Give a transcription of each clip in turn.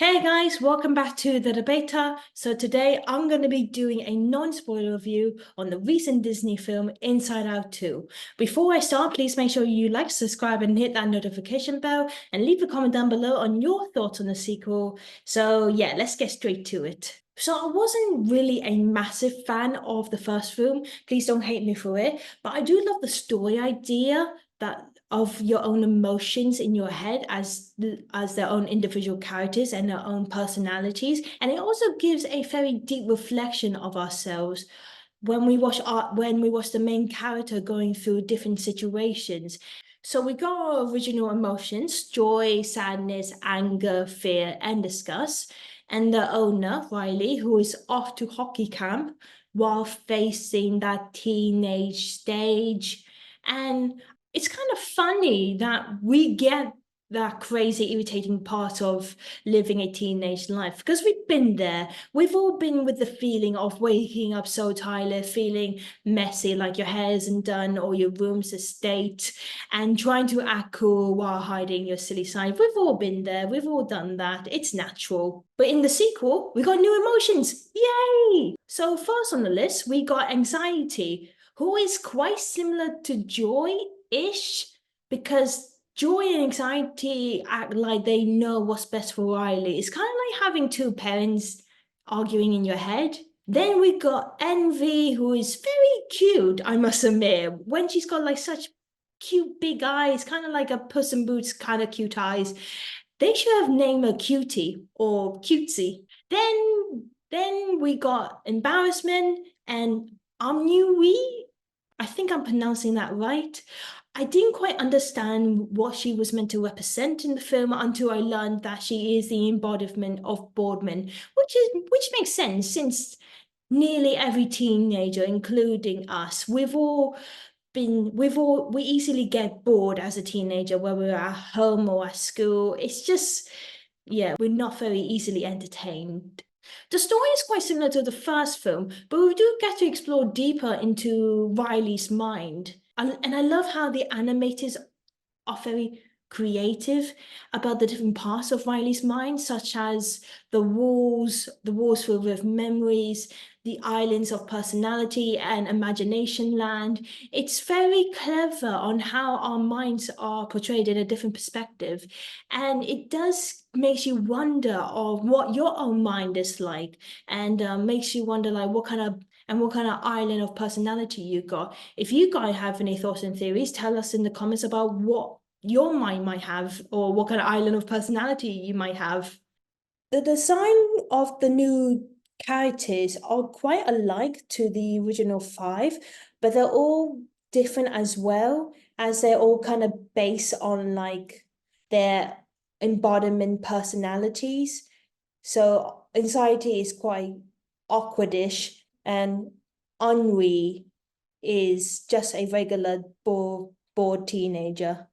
Hey guys, welcome back to the debater. So today I'm going to be doing a non-spoiler review on the recent Disney film Inside Out 2. Before I start, please make sure you like, subscribe, and hit that notification bell, and leave a comment down below on your thoughts on the sequel. So yeah, let's get straight to it. So I wasn't really a massive fan of the first film. Please don't hate me for it, but I do love the story idea that of your own emotions in your head as their own individual characters and their own personalities, and it also gives a very deep reflection of ourselves when we watch the main character going through different situations. So we got our original emotions: joy, sadness, anger, fear, and disgust. And the owner, Riley, who is off to hockey camp while facing that teenage stage. And it's kind of funny that we get that crazy, irritating part of living a teenage life because we've been there. We've all been with the feeling of waking up so tired, feeling messy, like your hair isn't done or your room's a state, and trying to act cool while hiding your silly side. We've all been there. We've all done that. It's natural. But in the sequel, we got new emotions. Yay! So first on the list, we got anxiety, who is quite similar to joy-ish, because joy and anxiety act like they know what's best for Riley. It's kind of like having two parents arguing in your head. Then we got Envy, who is very cute, I must admit. When she's got like such cute big eyes, kind of like a Puss in Boots kind of cute eyes. They should have named her Cutie or Cutesy. Then we got Embarrassment and Ennui. I think I'm pronouncing that right. I didn't quite understand what she was meant to represent in the film until I learned that she is the embodiment of boredom, which makes sense since nearly every teenager, including us, we easily get bored as a teenager, whether we're at home or at school. It's just, yeah, we're not very easily entertained. The story is quite similar to the first film, but we do get to explore deeper into Riley's mind. And I love how the animators are very creative about the different parts of Riley's mind, such as the walls filled with memories, the islands of personality and imagination land. It's very clever on how our minds are portrayed in a different perspective. And it does makes you wonder of what your own mind is like, and makes you wonder like what kind of island of personality you got. If you guys have any thoughts and theories, tell us in the comments about what your mind might have or what kind of island of personality you might have. The design of the new characters are quite alike to the original five, but they're all different as well, as they're all kind of based on like their embodiment personalities. So anxiety is quite awkwardish, and ennui is just a regular bored teenager.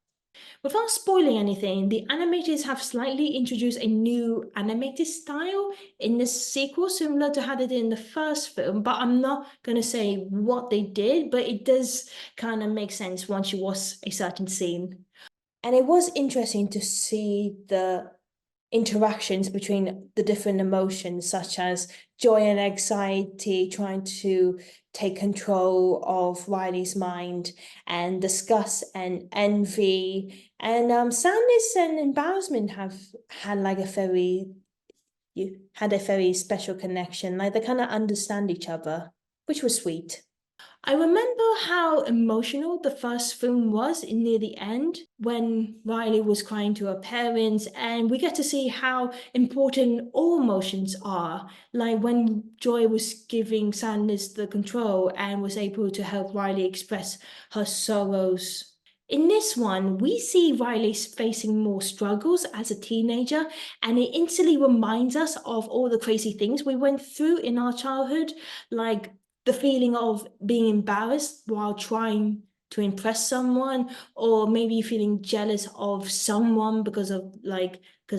Without spoiling anything, the animators have slightly introduced a new animated style in the sequel, similar to how they did in the first film, but I'm not going to say what they did, but it does kind of make sense once you watch a certain scene. And it was interesting to see the interactions between the different emotions, such as joy and anxiety trying to take control of Riley's mind, and disgust and envy, and sadness and embarrassment have had like a very you had a very special connection. Like they kind of understand each other, which was sweet. I remember how emotional the first film was near the end when Riley was crying to her parents, and we get to see how important all emotions are. Like when Joy was giving sadness the control and was able to help Riley express her sorrows. In this one, we see Riley facing more struggles as a teenager, and it instantly reminds us of all the crazy things we went through in our childhood, like the feeling of being embarrassed while trying to impress someone, or maybe feeling jealous of someone because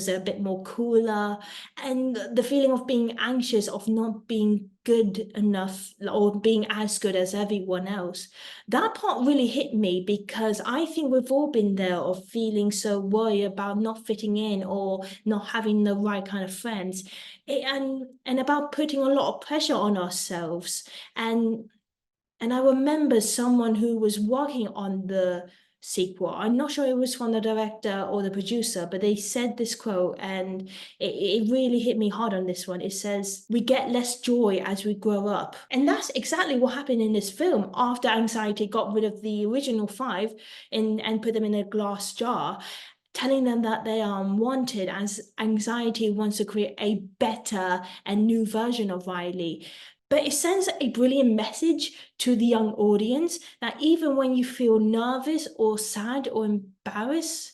they're a bit more cooler, and the feeling of being anxious of not being good enough or being as good as everyone else. That part really hit me because I think we've all been there, of feeling so worried about not fitting in or not having the right kind of friends, and about putting a lot of pressure on ourselves. And I remember someone who was working on the sequel. I'm not sure it was from the director or the producer, but they said this quote, and it really hit me hard on this one. It says, "We get less joy as we grow up." And that's exactly what happened in this film. After anxiety got rid of the original five and put them in a glass jar, telling them that they are unwanted, as anxiety wants to create a better and new version of Riley. But it sends a brilliant message to the young audience that even when you feel nervous or sad or embarrassed,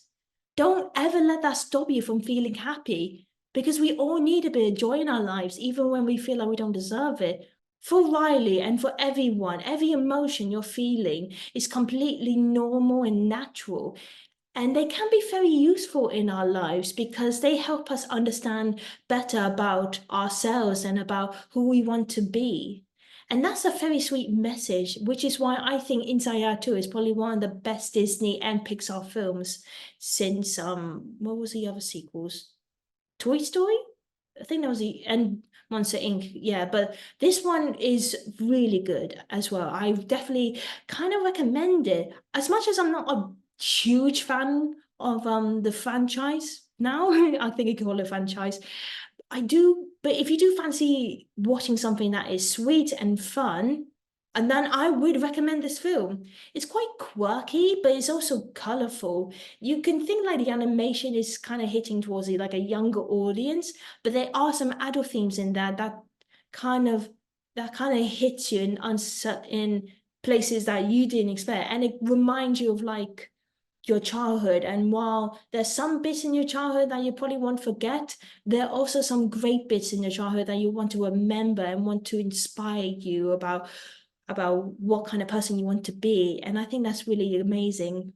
don't ever let that stop you from feeling happy, because we all need a bit of joy in our lives, even when we feel like we don't deserve it. For Riley and for everyone, every emotion you're feeling is completely normal and natural. And they can be very useful in our lives because they help us understand better about ourselves and about who we want to be. And that's a very sweet message, which is why I think Inside Out 2 is probably one of the best Disney and Pixar films since what was the other sequels? Toy Story? I think that was and Monster Inc. Yeah, but this one is really good as well. I definitely kind of recommend it. As much as I'm not a huge fan of the franchise now, I think you can call it a franchise. I do, but if you do fancy watching something that is sweet and fun, and then I would recommend this film. It's quite quirky, but it's also colorful. You can think like the animation is kind of hitting towards like a younger audience, but there are some adult themes in there kind of that kind of hits you in places that you didn't expect, and it reminds you of like your childhood. And while there's some bits in your childhood that you probably won't forget, there are also some great bits in your childhood that you want to remember and want to inspire you about what kind of person you want to be. And I think that's really amazing.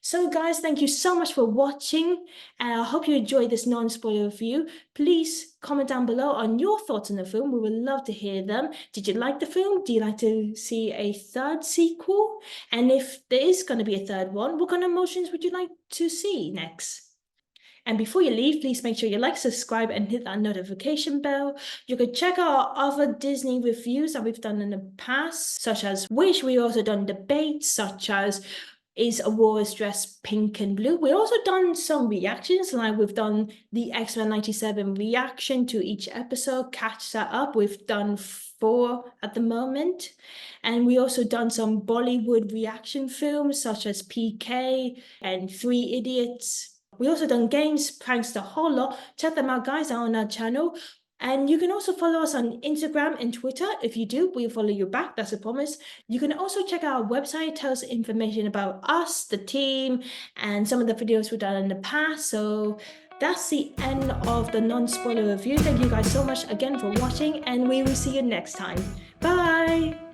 So guys, thank you so much for watching, and I hope you enjoyed this non-spoiler review. Please comment down below on your thoughts on the film. We would love to hear them. Did you like the film? Do you like to see a third sequel? And if there is going to be a third one, what kind of emotions would you like to see next? And before you leave, please make sure you like, subscribe, and hit that notification bell. You can check out other Disney reviews that we've done in the past, such as Wish. We've also done debates, such as Is Aurora's dress pink and blue? We've also done some reactions, like we've done the X-Men 97 reaction to each episode. Catch that up. We've done 4 at the moment. And we also done some Bollywood reaction films, such as PK and 3 Idiots. We also done games, pranks, the whole lot. Check them out, guys, on our channel. And you can also follow us on Instagram and Twitter. If you do, we'll follow you back. That's a promise. You can also check out our website. It tells information about us, the team, and some of the videos we've done in the past. So that's the end of the non-spoiler review. Thank you guys so much again for watching, and we will see you next time. Bye!